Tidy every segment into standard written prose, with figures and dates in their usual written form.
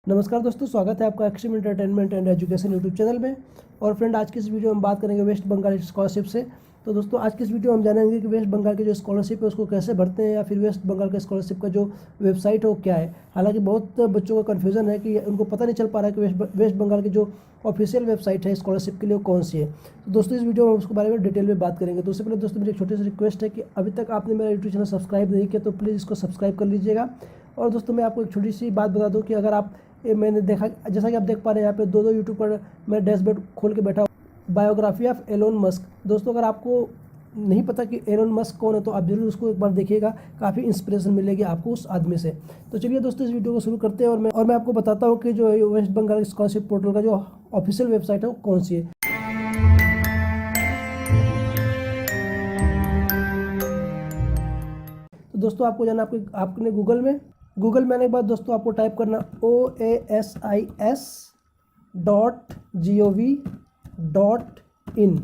नमस्कार दोस्तों, स्वागत है आपका extreme entertainment and education YouTube channel में। और फ्रेंड, आज की इस वीडियो में हम बात करेंगे वेस्ट बंगाल स्कॉलरशिप से। तो दोस्तों, आज की इस वीडियो में हम जानेंगे कि वेस्ट बंगाल की जो स्कॉलरशिप है उसको कैसे भरते हैं, या फिर वेस्ट बंगाल के स्कॉलरशिप का जो वेबसाइट है वो क्या है। हालांकि बहुत बच्चों का कन्फ्यूजन है कि उनको पता नहीं चल पा रहा है कि वेस्ट बंगाल की जो ऑफिशियल वेबसाइट है स्कॉलरशिप के लिए वो कौन सी है। तो दोस्तों, इस वीडियो में उसके बारे में डिटेल में बात करेंगे। तो उससे पहले दोस्तों मेरी एक छोटी सी रिक्वेस्ट है कि अभी तक आपने मेरा यूट्यूब चैनल सब्सक्राइब नहीं किया तो प्लीज़ इसको सब्सक्राइब कर लीजिएगा। और दोस्तों, मैं आपको एक छोटी सी बात बता दूं कि अगर आप मैंने देखा, जैसा कि आप देख पा रहे हैं यहाँ पे दो यूट्यूब पर मैं डैशबोर्ड खोल के बैठा हूँ। Biography of Elon Musk. दोस्तों, अगर आपको नहीं पता कि एलोन मस्क कौन है तो आप जरूर उसको एक बार देखिएगा, काफ़ी इंस्पिरेशन मिलेगी आपको उस आदमी से। तो चलिए दोस्तों, इस वीडियो को शुरू करते हैं और मैं आपको बताता हूँ कि जो वेस्ट बंगाल स्कॉलरशिप पोर्टल का जो ऑफिशियल वेबसाइट है वो कौन सी है। तो दोस्तों, आपको जाना आपने गूगल में आने के बाद दोस्तों आपको टाइप करना oasis.gov.in।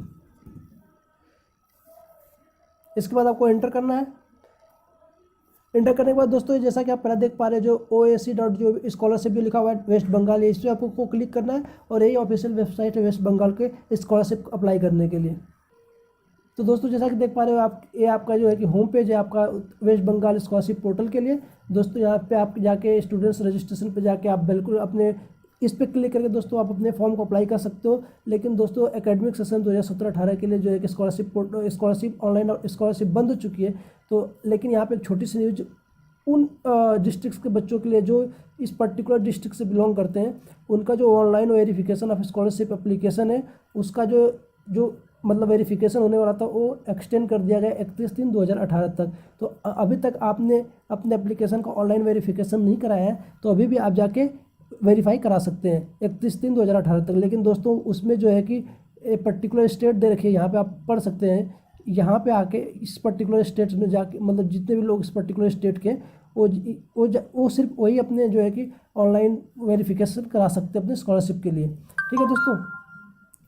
इसके बाद आपको एंटर करना है। एंटर करने के बाद दोस्तों, जैसा कि आप पहले देख पा रहे हैं, जो oac.gov स्कॉलरशिप जो लिखा हुआ है वेस्ट बंगाल, इस पर आपको क्लिक करना है और यही ऑफिशियल वेबसाइट है वेस्ट बंगाल के स्कॉलरशिप अप्लाई करने के लिए। तो दोस्तों, जैसा कि देख पा रहे हो आप, ये आपका जो है कि होम पेज है आपका वेस्ट बंगाल स्कॉलरशिप पोर्टल के लिए। दोस्तों, यहाँ पे आप जाके स्टूडेंट्स रजिस्ट्रेशन पे जाके आप बिल्कुल अपने इस पर क्लिक करके दोस्तों आप अपने फॉर्म को अप्लाई कर सकते हो। लेकिन दोस्तों, एकेडमिक सेशन 2017-18 के लिए जो है कि स्कॉलरशिप ऑनलाइन स्कॉलरशिप बंद हो चुकी है। तो लेकिन यहाँ पे एक छोटी सी न्यूज उन डिस्ट्रिक्ट्स के बच्चों के लिए जो इस पर्टिकुलर डिस्ट्रिक्ट से बिलोंग करते हैं, उनका जो online verification of scholarship application है उसका जो मतलब वेरिफिकेशन होने वाला था वो एक्सटेंड कर दिया गया 31/3/2018 तक। तो अभी तक आपने अपने एप्लीकेशन का ऑनलाइन वेरिफिकेशन नहीं कराया है तो अभी भी आप जाके वेरीफाई करा सकते हैं 31/3/2018 तक। लेकिन दोस्तों, उसमें जो है कि एक पर्टिकुलर स्टेट दे रखी है, यहाँ पे आप पढ़ सकते हैं। यहाँ पे आके इस पर्टिकुलर स्टेट में जाके मतलब जितने भी लोग इस पर्टिकुलर स्टेट के वो सिर्फ वही अपने जो है कि ऑनलाइन वेरिफिकेशन करा सकते हैं अपने स्कॉलरशिप के लिए। ठीक है दोस्तों,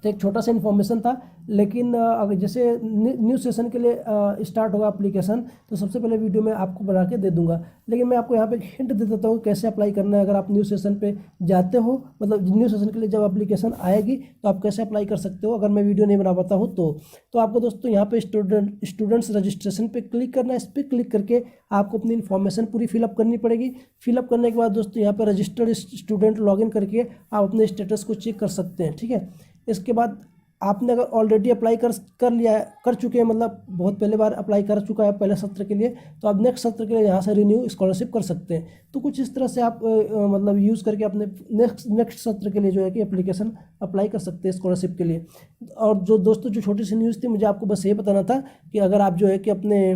तो एक छोटा सा इन्फॉर्मेशन था। लेकिन अगर जैसे न्यू सेशन के लिए स्टार्ट होगा एप्लीकेशन तो सबसे पहले वीडियो में आपको बना के दे दूंगा। लेकिन मैं आपको यहाँ पे हिंट दे देता हूँ कैसे अप्लाई करना है। अगर आप न्यू सेशन पे जाते हो, मतलब न्यू सेशन के लिए जब एप्लीकेशन आएगी तो आप कैसे अप्लाई कर सकते हो अगर मैं वीडियो नहीं बना पाता हूँ तो आपको दोस्तों यहाँ पे स्टूडेंट्स रजिस्ट्रेशन पे क्लिक करना है। इस पर क्लिक करके आपको अपनी इन्फॉर्मेशन पूरी फिलअप करनी पड़ेगी। फिलअप करने के बाद दोस्तों यहाँ पे रजिस्टर्ड स्टूडेंट लॉगिन करके आप अपने स्टेटस को चेक कर सकते हैं। ठीक है, इसके बाद आपने अगर ऑलरेडी अप्लाई कर चुके हैं, मतलब बहुत पहले बार अप्लाई कर चुका है पहले सत्र के लिए, तो आप नेक्स्ट सत्र के लिए यहाँ से रिन्यू स्कॉलरशिप कर सकते हैं। तो कुछ इस तरह से आप मतलब यूज़ करके अपने नेक्स्ट सत्र के लिए जो है कि एप्लीकेशन अप्लाई कर सकते हैं स्कॉलरशिप के लिए। और जो दोस्तों, जो छोटी सी न्यूज़ थी, मुझे आपको बस ये बताना था कि अगर आप जो है कि अपने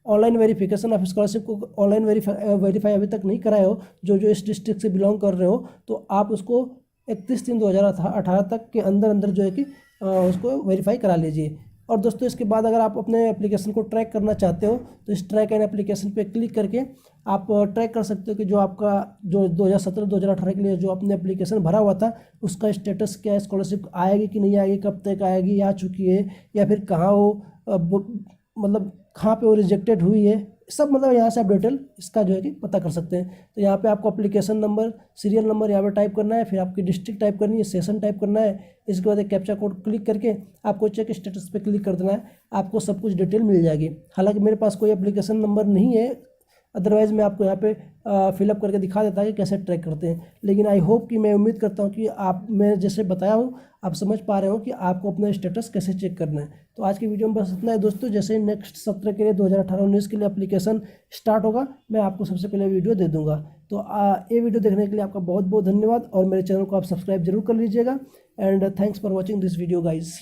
ऑनलाइन वेरिफिकेशन ऑफ स्कॉलरशिप को ऑनलाइन वेरीफाई अभी तक नहीं कराए हो, जो इस डिस्ट्रिक्ट से बिलोंग कर रहे हो, तो आप उसको 31/3/2018 तक के अंदर जो है कि उसको वेरीफाई करा लीजिए। और दोस्तों, इसके बाद अगर आप अपने एप्लीकेशन को ट्रैक करना चाहते हो तो इस ट्रैक एंड एप्लीकेशन पे क्लिक करके आप ट्रैक कर सकते हो कि जो आपका जो 2017-2018 के लिए जो आपने एप्लीकेशन भरा हुआ था उसका स्टेटस क्या है, स्कॉलरशिप आएगी कि नहीं आएगी, कब तक आएगी, आ चुकी है या फिर कहाँ मतलब कहाँ पे वो रिजेक्टेड हुई है, सब मतलब यहाँ से आप डिटेल इसका जो है कि पता कर सकते हैं। तो यहाँ पे आपको एप्लीकेशन नंबर, सीरियल नंबर यहाँ पे टाइप करना है, फिर आपकी डिस्ट्रिक्ट टाइप करनी है, सेशन टाइप करना है। इसके बाद एक कैप्चा कोड क्लिक करके आपको चेक स्टेटस पे क्लिक कर देना है, आपको सब कुछ डिटेल मिल जाएगी। हालांकि मेरे पास कोई एप्लीकेशन नंबर नहीं है, अदरवाइज़ मैं आपको यहाँ पे फिलअप करके दिखा देता कि कैसे ट्रैक करते हैं। लेकिन आई होप कि मैं उम्मीद करता हूँ कि मैं जैसे बताया हूँ आप समझ पा रहे हो कि आपको अपना स्टेटस कैसे चेक करना है। तो आज की वीडियो में बस इतना है दोस्तों। जैसे नेक्स्ट सत्र के लिए 2018-19 के लिए एप्लीकेशन स्टार्ट होगा मैं आपको सबसे पहले वीडियो दे दूँगा। तो ये वीडियो देखने के लिए आपका बहुत बहुत धन्यवाद और मेरे चैनल को आप सब्सक्राइब जरूर कर लीजिएगा। And thanks for watching this video guys.